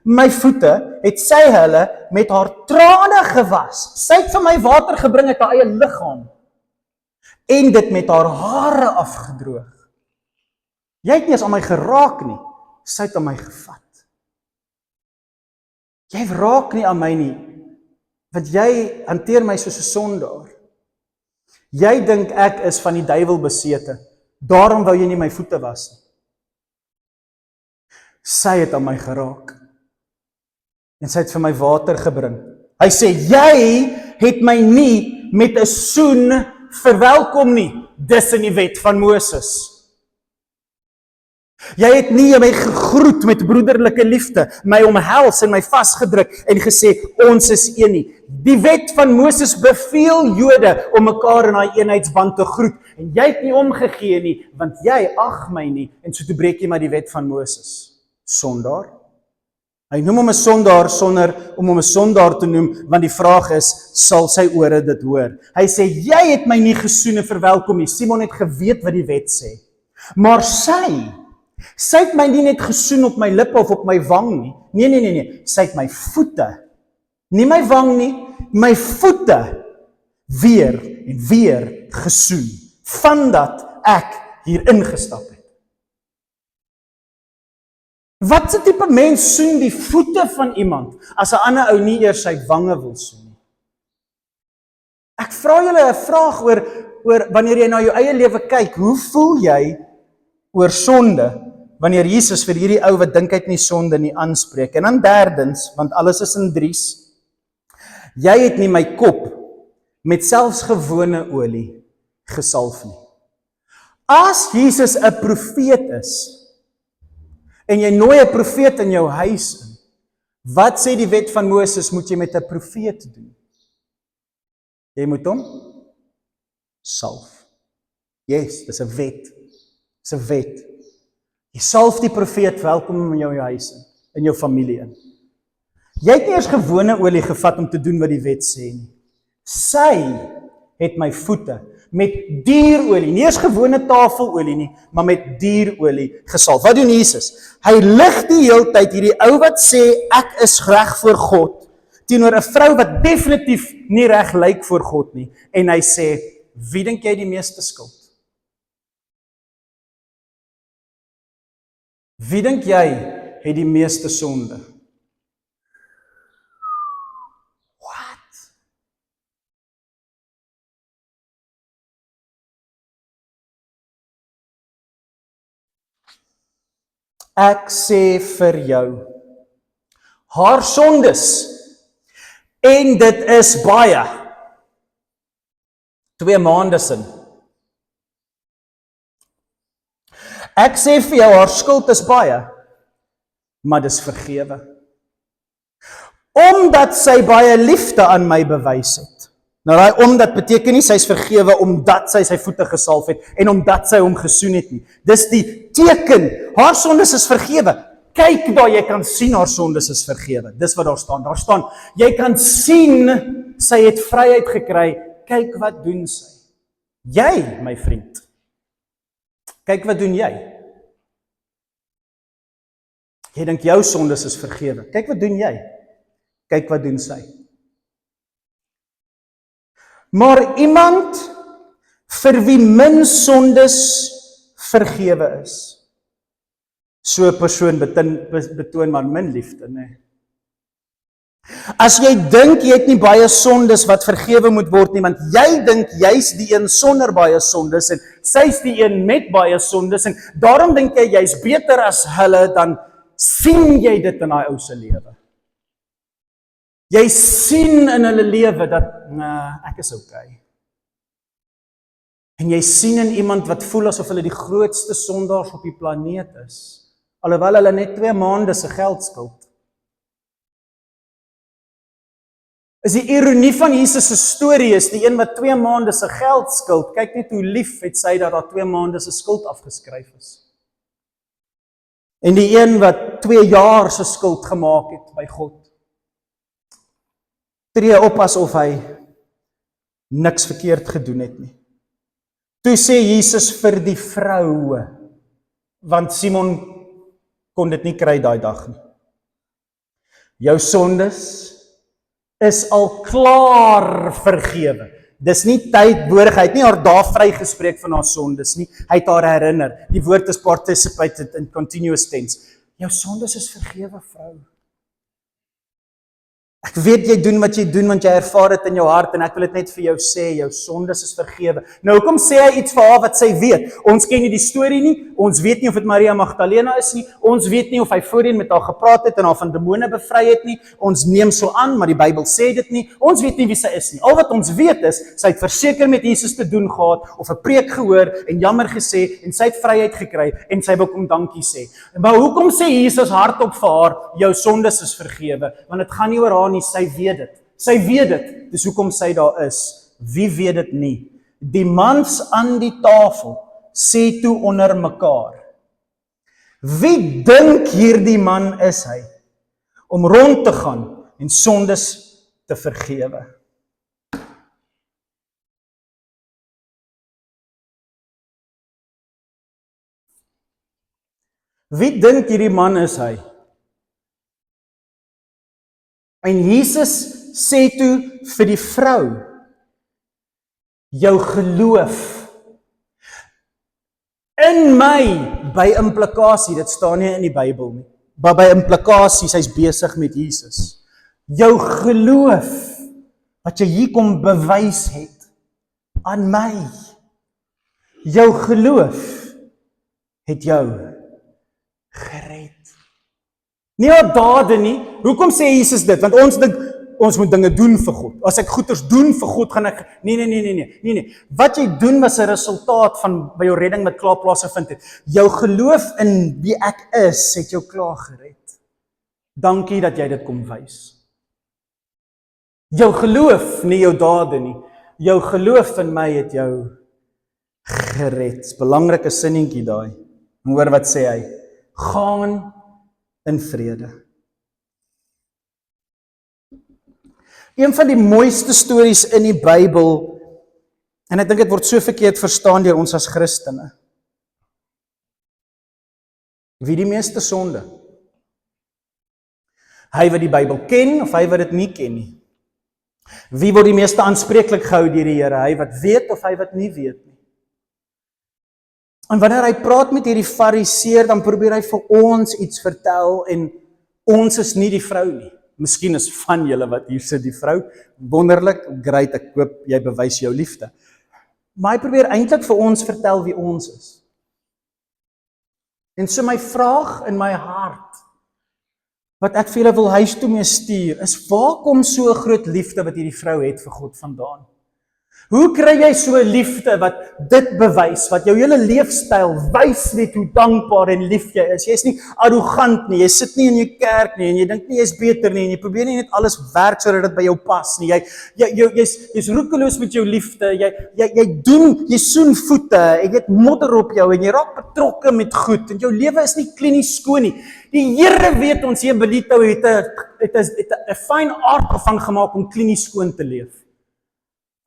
[SPEAKER 1] my voete, het sy hulle met haar trane gewas. Sy het vir my water gebring uit haar eie liggaam, en dit met haar hare afgedroog. Jy het nie eens aan my geraak nie, sy het aan my gevat. Jy raak nie aan my nie, want jy hanteer my soos 'n sondaar. Jy dink ek is van die duiwel besete, daarom wou jy nie my voete was nie. Sy het aan my geraak, en sy het vir my water gebring. Hy sê, jy het my nie met 'n soen verwelkom nie, dis in die wet van Moses. Jy het nie my gegroet met broederlike liefde, my omhels en my vasgedruk en gesê, ons is een nie. Die wet van Moses beveel Jode om mekaar in daai eenheidsband te groet, en jy het nie omgegee nie, want jy ag my nie, en so toe breek jy maar die wet van Moses. Sondaar. Hy noem hom 'n sondaar sonder om hom 'n sondaar te noem, want die vraag is, sal sy ore dit hoor? Hy sê, jy het my nie gesoen en verwelkom nie. Simon het geweet wat die wet sê. Maar sy het my nie net gesoen op my lippe of op my wang nie. Nee. Sy het my voete, nie my wang nie, my voete weer en weer gesoen, vandat ek hier ingestap het. Wat se tipe mens soen die voete van iemand, as 'n ander ou nie eers sy wange wil soen nie? Ek vra julle 'n vraag oor wanneer jy na jou eie lewe kyk, hoe voel jy oor sonde, wanneer Jesus vir hierdie ou wat dink hy het nie sonde nie aanspreek? En dan derdens, want alles is in dries, jy het nie my kop met selfs gewone olie gesalf nie. As Jesus 'n profeet is, en jy nooi 'n profeet in jou huis in, wat sê die wet van Moses moet jy met 'n profeet doen? Jy moet hom salf. Yes, dis 'n wet. Dis 'n wet. Jy salf die profeet, welkom hom in jou huis in jou familie in. Jy het nie eers gewone olie gevat om te doen wat die wet sê nie. Sy het my voete met dierolie, nie eers gewone tafelolie nie, maar met dierolie gesalf. Wat doen Jesus? Hy lig die hele tyd hierdie ou wat sê ek is reg voor God, teenoor 'n vrou wat definitief nie reg lyk voor God nie, en hy sê, wie dink jy die meeste skuld? Wie dink jy het die meeste sonde? Ek sê vir jou, haar sondes, en dit is baie, 2 maande sin. Ek sê vir jou, haar skuld is baie, maar dis vergewe. Omdat sy baie liefde aan my bewys het. Nou daai omdat beteken nie sy is vergewe omdat sy sy voete gesalf het en omdat sy hom gesoen het nie. Dis die teken, haar sondes is vergewe. Kyk daar, jy kan sien haar sondes is vergewe. Dis wat daar staan. Daar staan, jy kan sien sy het vryheid gekry. Kyk wat doen sy. Jy, my vriend. Kyk wat doen jy. Jy dink jou sondes is vergewe. Kyk wat doen jy. Kyk wat doen sy. Maar iemand vir wie min sondes vergewe is. So 'n persoon betoon maar min liefde, nee. As jy dink jy het nie baie sondes wat vergewe moet word nie, want jy dink jy's die een sonder baie sondes en sy's die een met baie sondes en daarom dink jy jy's beter as hulle, dan sien jy dit in daai ou se lewe. Jy sien in hulle lewe dat, ek is okay. En jy sien in iemand wat voel asof hulle die grootste sondaars op die planeet is, alhoewel hulle net 2 maande se geld skuld. Is die ironie van Jesus se storie is, die een wat 2 maande se geld skuld, kyk net hoe lief het sy dat daar 2 maande se skuld afgeskryf is. En die een wat 2 jaar se skuld gemaak het by God, tree op asof hy niks verkeerd gedoen het nie. Toe sê Jesus vir die vroue, want Simon kon dit nie kry daai dag nie. Jou sondes is al klaar vergewe. Dis nie tyd nodig, hy het nie haar daar vrygespreek van haar sondes nie, hy het haar herinner. Die woord is participated in continuous tense. Jou sondes is vergewe, vrou. Ek weet jy doen wat jy doen, want jy ervaar dit in jou hart, en ek wil dit net vir jou sê, jou sondes is vergewe. Nou, hoekom sê hy iets vir haar wat sy weet? Ons ken nie die storie nie, ons weet nie of dit Maria Magdalena is nie, ons weet nie of hy voorheen met haar gepraat het en haar van demone bevry het nie, ons neem so aan, maar die Bybel sê dit nie, ons weet nie wie sy is nie. Al wat ons weet is, sy het verseker met Jesus te doen gehad, of 'n preek gehoor, en jammer gesê, en sy het vryheid gekry, en sy wil kom dankie sê. Maar hoekom sê Jesus hardop vir haar, jou sondes is vergewe? Want dit gaan nie oor haar nie, sy weet dit. Sy weet dit, dis hoekom sy daar is. Wie weet dit nie? Die mans aan die tafel sê toe onder mekaar, wie dink hierdie man is hy, om rond te gaan en sondes te vergewe? Wie dink hierdie man is hy? En Jesus sê toe vir die vrou, jou geloof in my, by implikasie, dit staan nie in die Bybel nie, maar by implikasie, sy's besig met Jesus. Jou geloof, wat jy hier kom bewys het, aan my, jou geloof, het jou gered. Nie haar dade nie. Hoekom sê Jesus dit? Want ons dink, ons moet dinge doen vir God. As ek goeders doen vir God, gaan ek, nee. Wat jy doen was 'n resultaat van by jou redding wat klaar plaasgevind het. Jou geloof in wie ek is, het jou klaar gered. Dankie dat jy dit kom wys. Jou geloof, nie jou dade nie. Jou geloof in my het jou gered. Dis 'n belangrike sinnetjie daai. En hoor wat sê hy? Gaan in vrede. Een van die mooiste stories in die Bybel, en ek dink dit word so verkeerd verstaan deur ons as Christene. Wie die meeste sonde? Hy wat die Bybel ken, of hy wat dit nie ken nie? Wie word die meeste aanspreeklik gehou deur die Here? Hy wat weet of hy wat nie weet nie? En wanneer hy praat met hierdie fariseer, dan probeer hy vir ons iets vertel, en ons is nie die vrou nie. Miskien is van julle wat hier sit die vrou, wonderlik, great, ek hoop jy bewys jou liefde. Maar hy probeer eintlik vir ons vertel wie ons is. En so my vraag in my hart, wat ek vir julle wil huis toe mee stuur, is waar kom so 'n groot liefde wat hierdie vrou het vir God vandaan? Hoe kry jy so 'n liefde wat dit bewys, wat jou hele leefstyl wys net hoe dankbaar en lief jy is? Jy's nie arrogant nie, jy sit nie in jou kerk nie, en jy dink nie jy's beter nie, en jy probeer nie net alles werk sodat dit by jou pas nie. Jy's roekeloos met jou liefde, jy soen voete, jy het modder op jou, en jy raak betrokke met goed, en jou lewe is nie klinies skoon nie. Die Here weet ons Hebelito het 'n fyn aard van gemaak om klinies skoon te leef.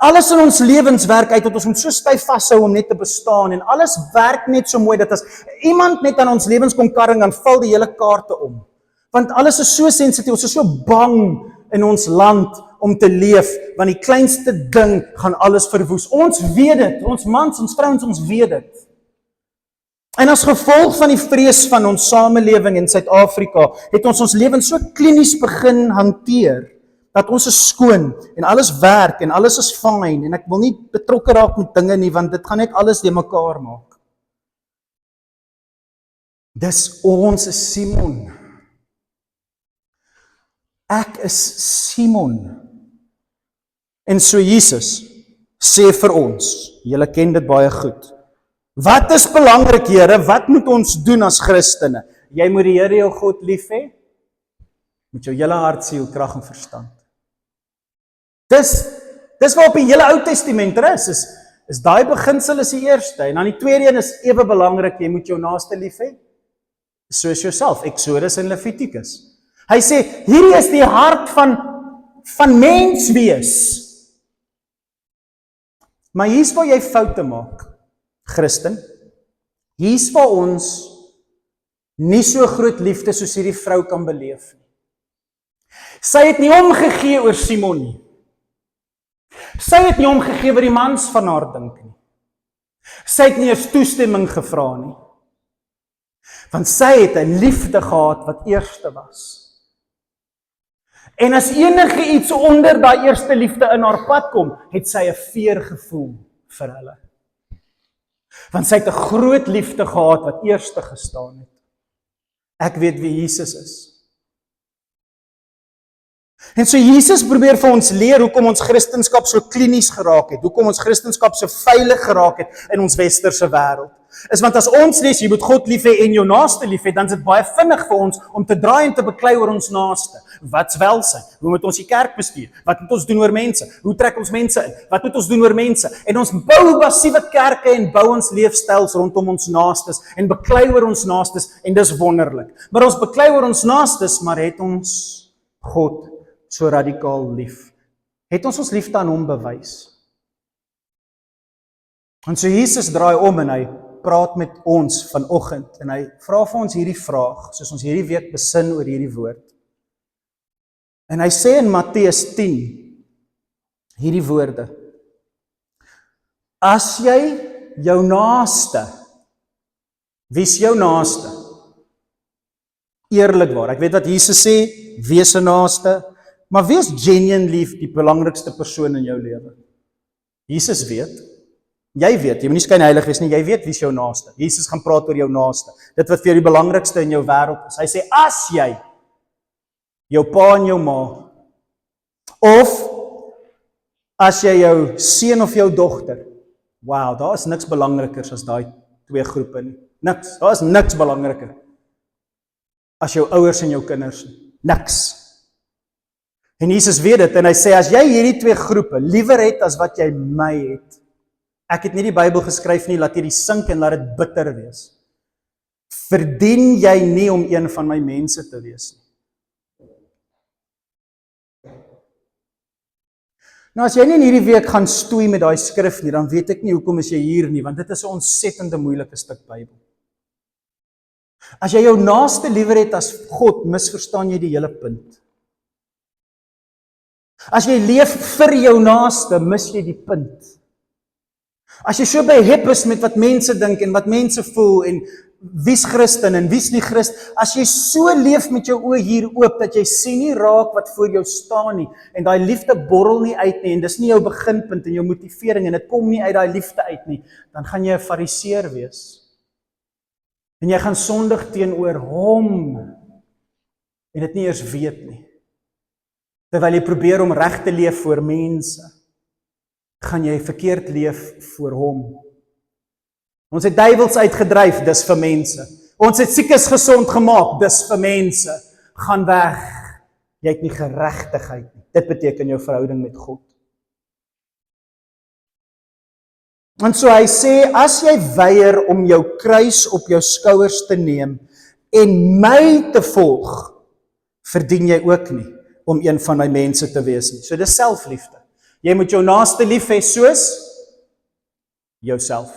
[SPEAKER 1] Alles in ons lewens werk uit, dat ons moet so styf vashou om net te bestaan, en alles werk net so mooi, dat as iemand net aan ons lewens kom karring, dan val die hele kaarte om. Want alles is so sensitief, ons is so bang in ons land, om te leef, want die kleinste ding gaan alles verwoes. Ons weet dit, ons mans, ons vrouens, ons weet dit. En as gevolg van die vrees van ons samelewing in Suid-Afrika, het ons lewens so klinies begin hanteer, dat ons is skoon, en alles werk, en alles is fyn, en ek wil nie betrokke raak met dinge nie, want dit gaan net alles die mekaar maak. Dis ons is Simon. Ek is Simon. En so Jesus sê vir ons, julle ken dit baie goed, wat is belangrik, Here? Wat moet ons doen as Christene? Jy moet die Here jou God lief hê, met jou hele hart, siel, krag en verstand. Dis waarop die hele Ou Testament is daai beginsel is die eerste, en dan die tweede een is ewe belangrik, jy moet jou naaste lief hê, soos jouself, Exodus en Levitikus. Hy sê, hierdie is die hart van mens wees. Maar hier's waar jy foute maak, Christen. Hier's waar ons nie so groot liefde soos hierdie vrou kan beleef nie. Sy het nie omgegee oor Simon nie. Sy het nie omgegee wat die mans van haar dink nie. Sy het nie eens toestemming gevra nie. Want sy het 'n liefde gehad wat eerste was. En as enige iets onder daai eerste liefde in haar pad kom, het sy 'n veer gevoel vir hulle. Want sy het 'n groot liefde gehad wat eerste gestaan het. Ek weet wie Jesus is. En so Jesus probeer vir ons leer hoekom ons Christendom so klinies geraak het, hoekom ons Christendom so veilig geraak het in ons westerse wêreld. Is want as ons lees, jy moet God lief hê en jou naaste lief hê, dan is dit baie vinnig vir ons om te draai en te beklei oor ons naaste. Wat's welsyn? Hoe moet ons die kerk bestuur? Wat moet ons doen oor mense? Hoe trek ons mense in? Wat moet ons doen oor mense? En ons bou massiewe kerke en bou ons leefstyls rondom ons naastes en beklei oor ons naastes en dis wonderlik. Maar ons beklei oor ons naastes, maar het ons God so radikaal lief? Het ons liefde aan hom bewys? En so Jesus draai om en hy praat met ons vanoggend en hy vra vir ons hierdie vraag, soos ons hierdie week besin oor hierdie woord. En hy sê in Matteus 10 hierdie woorde: as jy jou naaste, wie's jou naaste? Eerlikwaar, ek weet wat Jesus sê, wees 'n naaste, maar wees genuinely die belangrikste persoon in jou lewe. Jesus weet, jy weet, jy moet nie skynheilig wees nie, jy weet wie's jou naaste. Jesus gaan praat oor jou naaste. Dit wat vir jou die belangrikste in jou wêreld is. Hy sê, as jy jou pa en jou ma, of as jy jou seun of jou dogter, wow, daar is niks belangriker as daai twee groepe nie. Niks, daar is niks belangriker as jou ouers en jou kinders nie. Niks. En Jesus weet dit, en hy sê, as jy hierdie twee groepe liewer het as wat jy my het, ek het nie die Bybel geskryf nie, laat hierdie sink en laat dit bitter wees. Verdien jy nie om een van my mense te wees nie. Nou as jy nie in hierdie week gaan stoei met daai skrif nie, dan weet ek nie hoekom is jy hier nie, want dit is 'n ontsettende moeilike stuk Bybel. As jy jou naaste liewer het as God, misverstaan jy die hele punt. As jy leef vir jou naaste, mis jy die punt. As jy so behep is met wat mense dink en wat mense voel en wie's Christen en wie's nie Christen, as jy so leef met jou oë hier oop, dat jy sien nie raak wat voor jou staan nie, en daai liefde borrel nie uit nie, en dis nie jou beginpunt en jou motivering, en dit kom nie uit daai liefde uit nie, dan gaan jy 'n fariseer wees. En jy gaan sondig teenoor hom, en dit nie eers weet nie. Terwyl jy probeer om reg te leef voor mense, gaan jy verkeerd leef voor hom. Ons het duiwels uitgedryf, dis vir mense. Ons het siekes gesond gemaak, dis vir mense. Gaan weg. Jy het nie geregtigheid nie. Dit beteken jou verhouding met God. En so hy sê, as jy weier om jou kruis op jou skouers te neem en my te volg, verdien jy ook nie om een van my mense te wees nie. So dis selfliefde. Jy moet jou naaste lief hê soos jouself.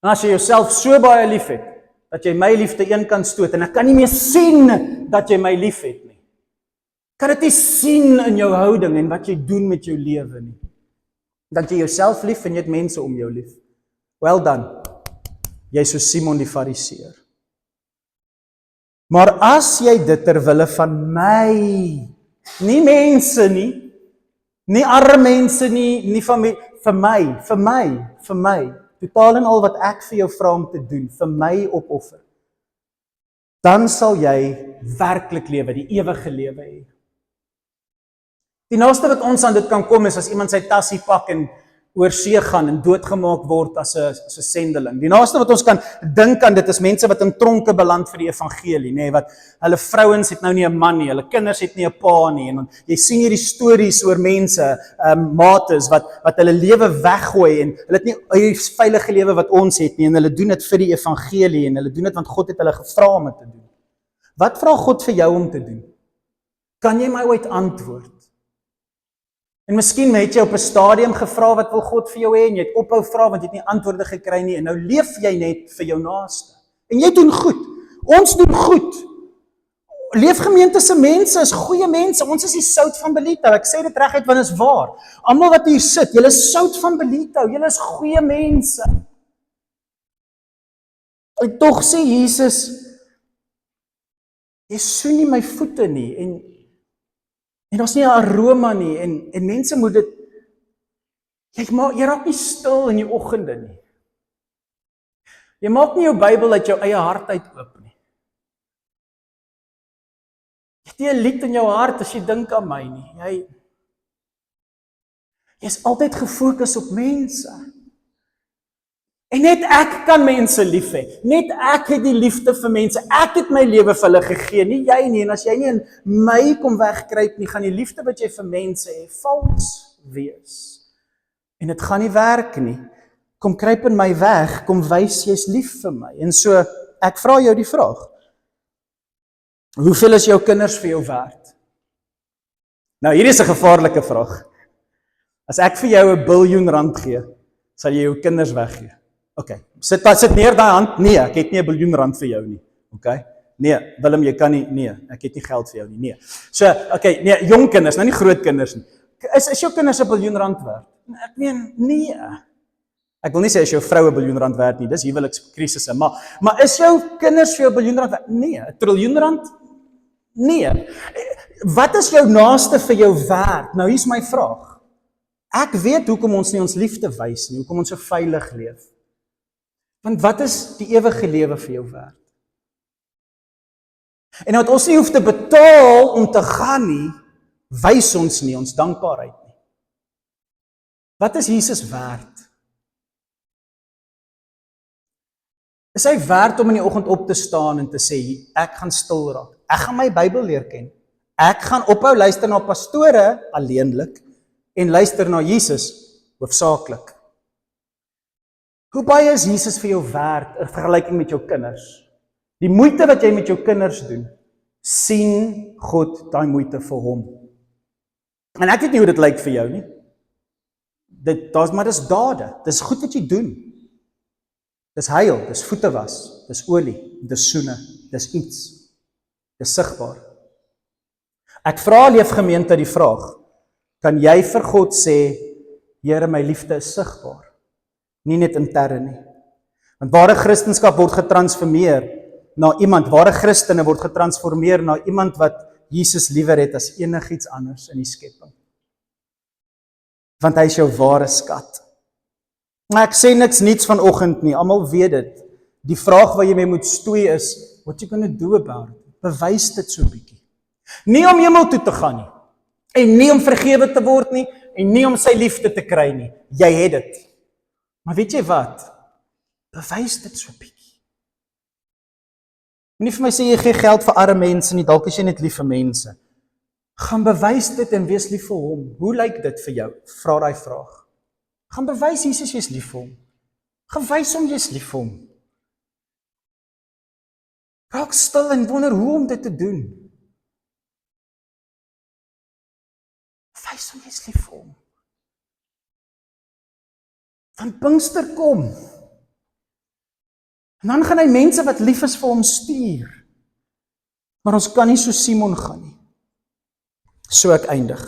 [SPEAKER 1] En as jy jouself so baie lief het, dat jy my liefde een kan stoot, en ek kan nie meer sien dat jy my lief het nie, Kan dit nie sien in jou houding en wat jy doen met jou lewe nie. Dat jy jouself lief en jy het mense om jou lief. Well done. Jy is so Simon die Fariseer. Maar as jy dit ter wille van my, nie mense nie arme mense nie familie, vir my, totaal en al wat ek vir jou vra om te doen, vir my opoffer, dan sal jy werklik lewe, die ewige lewe hê. Die naaste wat ons aan dit kan kom is as iemand sy tassie pak en oor see gaan en doodgemaak word as 'n sendeling. Die naaste wat ons kan dink aan dit is mense wat in tronke beland vir die evangelie, nê, wat hulle vrouens het nou nie 'n man nie, hulle kinders het nie 'n pa nie, en jy sien hierdie stories oor mense, mates wat hulle lewe weggooi en hulle het nie 'n veilige lewe wat ons het nie en hulle doen dit vir die evangelie en hulle doen dit want God het hulle gevra om dit te doen. Wat vra God vir jou om te doen? Kan jy my ooit antwoord? En miskien het jy op 'n stadium gevra wat wil God vir jou hê en jy het ophou vra want jy het nie antwoorde gekry nie en nou leef jy net vir jou naaste. En jy doen goed. Ons doen goed. Leefgemeente se mense is goeie mense. Ons is die sout van Ballito. Ek sê dit reguit want dit is waar. Almal wat hier sit, julle is sout van Ballito. Julle is goeie mense. En tog sê Jesus, jy soen nie my voete nie en daar's nie 'n aroma nie en mense moet dit jy raak nie stil in die oggende nie. Jy maak nie jou Bybel uit jou eie hart uit oop nie. Jy het nie 'n lied in jou hart as jy dink aan my nie. Jy is altyd gefokus op mense. En net ek kan mense lief hê. Net ek het die liefde vir mense. Ek het my lewe vir hulle gegee, nie jy nie. En as jy nie in my kom wegkruip nie, gaan die liefde wat jy vir mense hê vals wees. En dit gaan nie werk nie. Kom kruip in my weg, kom wys jy's lief vir my. En so, ek vra jou die vraag. Hoeveel is jou kinders vir jou werd? Nou, hier is 'n gevaarlike vraag. As ek vir jou 'n biljoen rand gee, sal jy jou kinders weggee. Okay, sit neer daai hand. Nee, ek het nie 'n biljoen rand vir jou nie. Okay? Nee, Willem, jy kan nie. Nee, ek het nie geld vir jou nie. Nee. So, okay, nee, jong kinders, nou nie groot kinders nie. Is jou kinders 'n biljoen rand werd? Ek meen, nee. Ek wil nie sê is jou vrou 'n biljoen rand werd nie. Dis huwelikskrisisse, maar is jou kinders vir jou 'n biljoen rand werd? Nee, 'n triljoen rand? Nee. Wat is jou naaste vir jou werd? Nou hier's my vraag. Ek weet hoekom ons nie ons liefde wys nie, hoekom ons so veilig leef. Want wat is die ewige lewe vir jou werd? En wat ons nie hoef te betaal om te gaan nie, wys ons nie ons dankbaarheid nie. Wat is Jesus werd? Is hy werd om in die oggend op te staan en te sê, ek gaan stil raak, ek gaan my Bybel leer ken, ek gaan ophou luister na pastore alleenlik, en luister na Jesus hoofsaaklik. Hoe baie is Jesus vir jou werd in vergelyking met jou kinders? Die moeite wat jy met jou kinders doen, sien God daai moeite vir hom. En ek weet nie hoe dit lyk vir jou nie. Maar dis dade, dis goed wat jy doen. Dis huil, dis voete was, dis olie, dis soene, dis iets. Dis sigbaar. Ek vra Leefgemeente die vraag, kan jy vir God sê, Here, my liefde is sigbaar, nie net intern nie. Want ware Christendom word getransformeer na iemand, ware Christene word getransformeer na iemand wat Jesus liewer het as enigiets anders in die skepping. Want hy is jou ware skat. Maar ek sê niks niets vanoggend nie, almal weet dit. Die vraag wat jy mee moet stoei is, what you gonna do about it? Bewys dit so 'n bietjie. Nie om hemel toe te gaan nie. En nie om vergewe te word nie, en nie om sy liefde te kry nie. Jy het dit. Maar weet jy wat? Bewys dit so 'n bietjie. Nie vir my sê jy gee geld vir arme mense nie, dalk is jy net lief vir mense. Gaan bewys dit en wees lief vir hom. Hoe lyk dit vir jou? Vra daai vraag. Gaan bewys Jesus jy's lief vir hom. Gaan wys hom jy's lief vir hom. Raak stil en wonder hoe om dit te doen. Wys hom jy's lief vir hom. Want Pinkster kom. En dan gaan hy mense wat lief is vir hom stuur. Maar ons kan nie so Simon gaan nie. So ek eindig.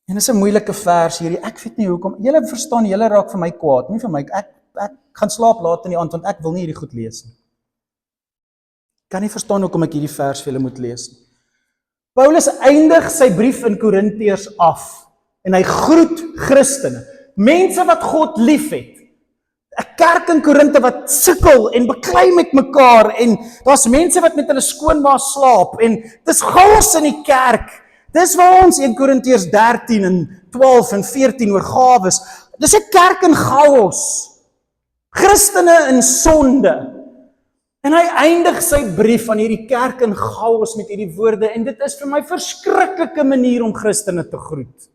[SPEAKER 1] En dis 'n moeilike vers hierdie. Ek weet nie hoekom. Julle verstaan, julle raak vir my kwaad, nie vir my. Ek gaan slaap laat in die aand want ek wil nie hierdie goed lees nie. Kan nie verstaan hoekom ek hierdie vers vir julle moet lees nie. Paulus eindig sy brief in Korintiërs af en hy groet Christene, mense wat God liefhet. 'n Kerk in Korinte wat sukkel en beklei met mekaar en daar's mense wat met hulle skoonma slaap en dis chaos in die kerk. Dis waar ons in Korintiërs 13 en 12 en 14 oor gawes. Dis 'n kerk in chaos. Christene in sonde. En hy eindig sy brief aan hierdie kerk in chaos met hierdie woorde en dit is vir my 'n verskriklike manier om Christene te groet.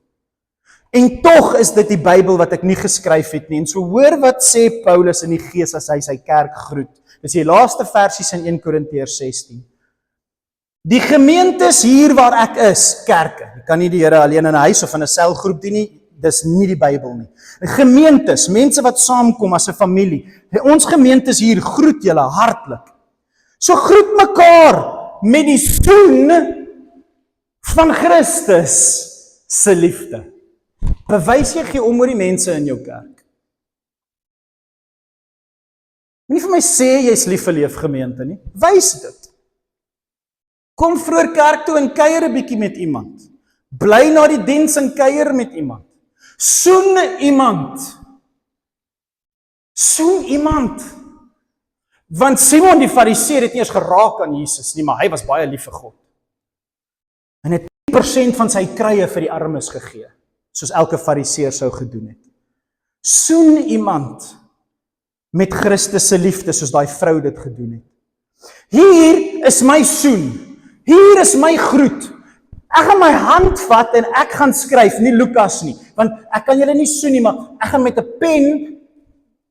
[SPEAKER 1] En tog is dit die Bybel wat ek nie geskryf het nie. En so hoor wat sê Paulus in die gees as hy sy kerk groet. Dis die laaste versies in 1 Korintiërs 16. Die gemeentes hier waar ek is, kerke. Jy kan nie die Here alleen in 'n huis of in 'n selgroep dien nie. Dis nie die Bybel nie. Gemeentes, mense wat saamkom as 'n familie. Ons gemeentes hier groet julle hartlik. So groet mekaar met die soen van Christus se liefde. Bewys jy gee om oor die mense in jou kerk. Nie vir my sê jy's lief vir Leefgemeente nie. Wys dit. Kom vroeër kerk toe en kuier 'n bietjie met iemand. Bly na die diens en kuier met iemand. Soen iemand. Soen iemand. Want Simon die Fariseer het nie eens geraak aan Jesus nie, maar hy was baie lief vir God. En het 10% van sy krye vir die armes gegee, soos elke Fariseer sou gedoen het. Soen iemand met Christus se liefde soos daai vrou dit gedoen het. Hier is my soen. Hier is my groet. Ek gaan my hand vat en ek gaan skryf, nie Lukas nie, want ek kan julle nie soen nie, maar ek gaan met 'n pen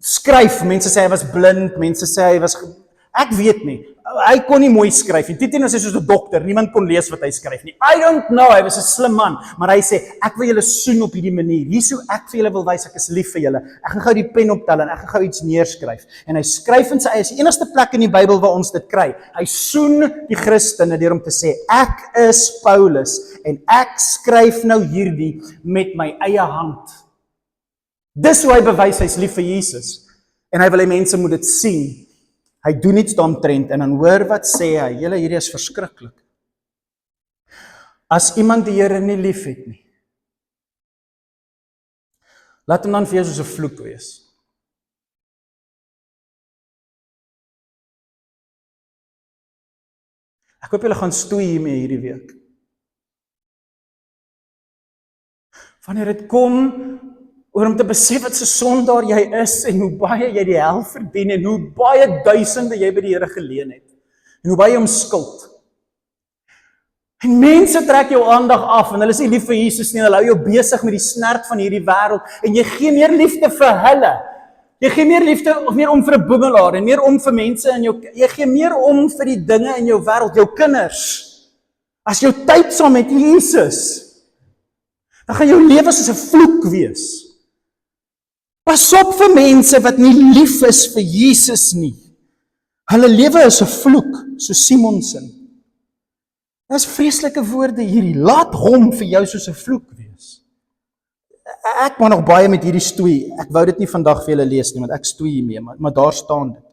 [SPEAKER 1] skryf. Mense sê hy was blind, mense sê hy was ek weet nie. Hy kon nie mooi skryf nie. Titien was hy soos 'n dokter, niemand kon lees wat hy skryf nie. I don't know, hy was 'n slim man, maar hy sê ek wil julle soen op hierdie manier. Hierso ek vir julle wil wys ek is lief vir julle. Ek gaan gou die pen optel en ek gaan gou iets neerskryf. En hy skryf in sy eie, is die enigste plek in die Bybel waar ons dit kry. Hy soen die Christene deur om te sê ek is Paulus en ek skryf nou hierdie met my eie hand. Dis hoe hy bewys hy's lief vir Jesus. En hy wil hê mense moet dit sien. Hy doen iets daaromtrent en dan hoor wat sê hy. Julle, hierdie is verskriklik. As iemand die Here nie lief het nie, laat hom dan vir jou soos 'n vloek wees. Ek hoop julle gaan stoei hiermee hierdie week. Wanneer dit kom oor om te besef wat 'n sondaar jy is en hoe baie jy die hel verdien en hoe baie duisende jy by die Here geleen het en hoe baie jy hom skuld. En mense trek jou aandag af en hulle is nie lief vir Jesus nie, hulle hou jou besig met die snert van hierdie wêreld en jy gee meer liefde vir hulle. Jy gee meer liefde of meer om vir 'n boemelaar en meer om vir mense in jou, jy gee meer om vir die dinge in jou wêreld, jou kinders, as jou tyd saam met Jesus. Dan gaan jou lewe soos 'n vloek wees. Pas op vir mense wat nie lief is vir Jesus nie. Hulle lewe is 'n vloek, so Simon se. Dis vreeslike woorde hierdie. Laat hom vir jou soos 'n vloek wees. Ek moet nog baie met hierdie stoei. Ek wou dit nie vandag vir julle lees nie, want ek stoei hiermee, maar daar staan dit.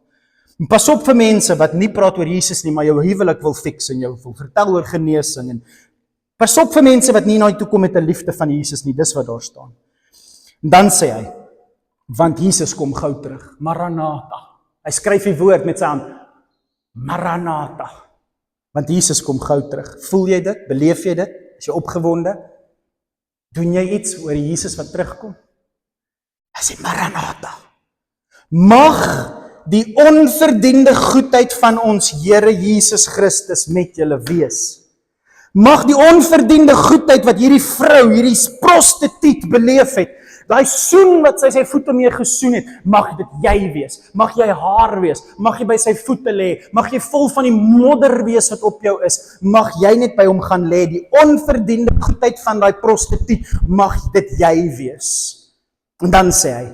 [SPEAKER 1] En pas op vir mense wat nie praat oor Jesus nie, maar jou huwelik wil fix en jou wil vertel oor genesing. En pas op vir mense wat nie na jou toe kom met 'n liefde van Jesus nie. Dis wat daar staan. En dan sê hy, want Jesus kom gou terug. Maranatha. Hy skryf die woord met sy hand. Maranatha. Want Jesus kom gou terug. Voel jy dit? Beleef jy dit? Is jy opgewonde? Doen jy iets oor Jesus wat terugkom? Hy sê Maranatha. Mag die onverdiende goedheid van ons Here Jesus Christus met julle wees. Mag die onverdiende goedheid wat hierdie vrou, hierdie prostituut beleef het, daai soen wat sy voete mee gesoen het, mag dit jy wees, mag jy haar wees, mag jy by sy voete lê, mag jy vol van die modder wees wat op jou is, mag jy net by hom gaan lê, die onverdiende goedheid van daai prostituut, mag dit jy wees. En dan sê hy,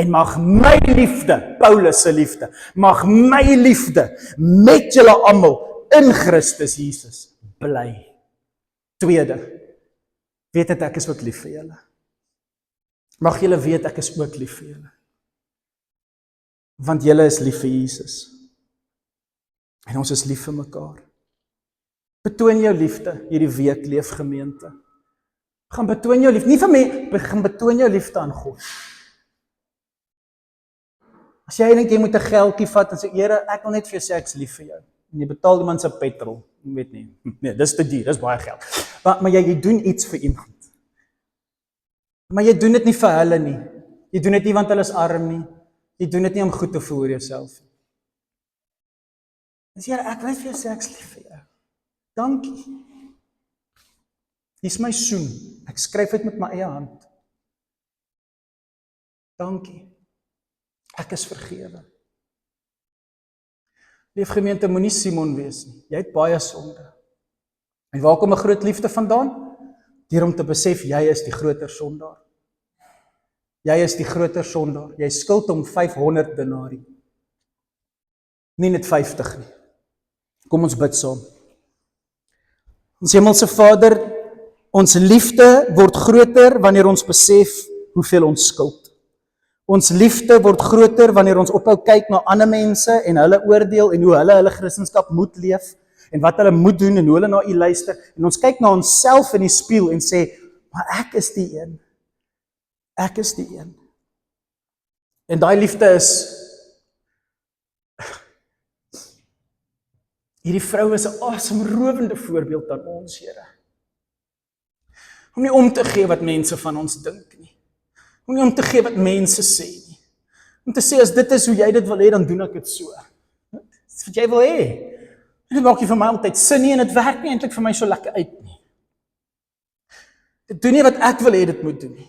[SPEAKER 1] en mag my liefde, Paulus se liefde, mag my liefde met julle almal in Christus Jesus bly. Tweede, weet dit ek is ook lief vir julle. Mag julle weet ek is ook lief vir julle. Want julle is lief vir Jesus. En ons is lief vir mekaar. Betoon jou liefde hierdie week, Leefgemeente. Gaan betoon jou liefde, nie vir my, gaan betoon jou liefde aan God. As jy dink jy moet 'n geldjie vat en sê, Here, ek wil net vir jou sê ek is lief vir jou. En jy betaal iemand se petrol, ek weet nie. Nee, dis te duur, dis baie geld. Maar jy doen iets vir iemand. Maar jy doen dit nie vir hulle nie. Jy doen dit nie want hulle is arm nie. Jy doen dit nie om goed te voel oor jouself nie. Dis Here, ek wil vir jou sê ek is lief vir jou. Dankie. Hier is my soen. Ek skryf dit met my eie hand. Dankie. Ek is vergewe. Leefgemeente, moenie Simon wees nie. Jy het baie sonde. En waar kom 'n groot liefde vandaan? Deur om te besef jy is die groter sondaar. Jy is die groter sondaar. Jy skuld hom 500 denarii. Nie net 50 nie. Kom ons bid saam. Ons Hemelse Vader, ons liefde word groter wanneer ons besef hoeveel ons skuld. Ons liefde word groter wanneer ons ophou kyk na ander mense en hulle oordeel en hoe hulle Christendom moet leef en wat hulle moet doen en hoe hulle na U luister. En ons kyk na onsself in die spieël en sê, maar ek is die een. Ek is die een. En daai liefde is hierdie vrou is 'n asemrowende voorbeeld aan ons, Here. Om nie om te gee wat mense van ons dink nie. Om nie om te gee wat mense sê nie. Om te sê as dit is hoe jy dit wil hê, dan doen ek dit so. Dis wat jy wil hê. En dit maak nie vir my altyd sin nie en dit werk nie eintlik vir my so lekker uit nie. Dit doen nie wat ek wil hê dit moet doen nie.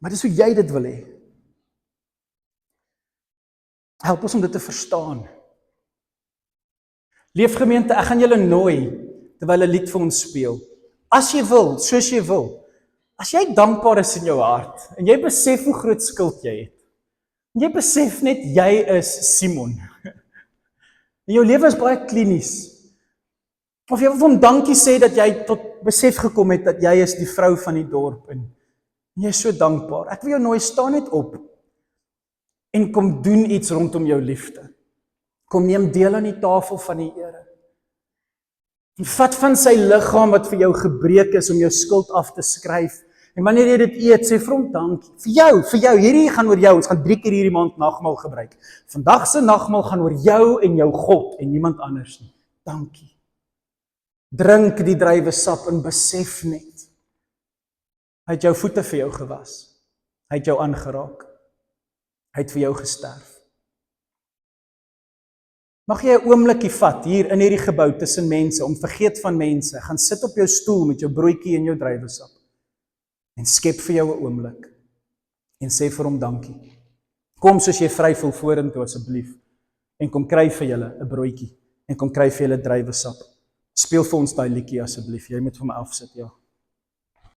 [SPEAKER 1] Maar dis hoe jy dit wil hê. Help ons om dit te verstaan. Leefgemeente, ek gaan julle nooi terwyl 'n lied vir ons speel. As jy wil, soos jy wil. As jy dankbaar is in jou hart en jy besef hoe groot skuld jy het. En jy besef net jy is Simon. En jou lewe is baie klinies. Of jy wil vir hom dankie sê dat jy tot besef gekom het dat jy is die vrou van die dorp en jy is so dankbaar. Ek wil jou nooi, staan net op en kom doen iets rondom jou liefde. Kom neem deel aan die tafel van die Here. En vat van sy liggaam wat vir jou gebreek is om jou skuld af te skryf. En wanneer jy dit eet, sê vir hom dankie. Vir jou, hierdie gaan oor jou. Ons gaan 3 keer hierdie maand nagmaal gebruik. Vandag se nagmaal gaan oor jou en jou God en niemand anders nie. Dankie. Drink die druiwesap en besef net. Hy het jou voete vir jou gewas. Hy het jou aangeraak. Hy het vir jou gesterf. Mag jy 'n oombliekie vat hier in hierdie gebou tussen mense, om vergeet van mense, gaan sit op jou stoel met jou broodjie en jou druiwesap en skep vir jou 'n oomblik en sê vir hom dankie. Kom soos jy vry voel vorentoe asseblief en kom kry vir julle 'n broodjie en kom kry vir julle druiwesap. Speel vir ons daai liedjie asseblief. Jy moet vir my afsit, ja.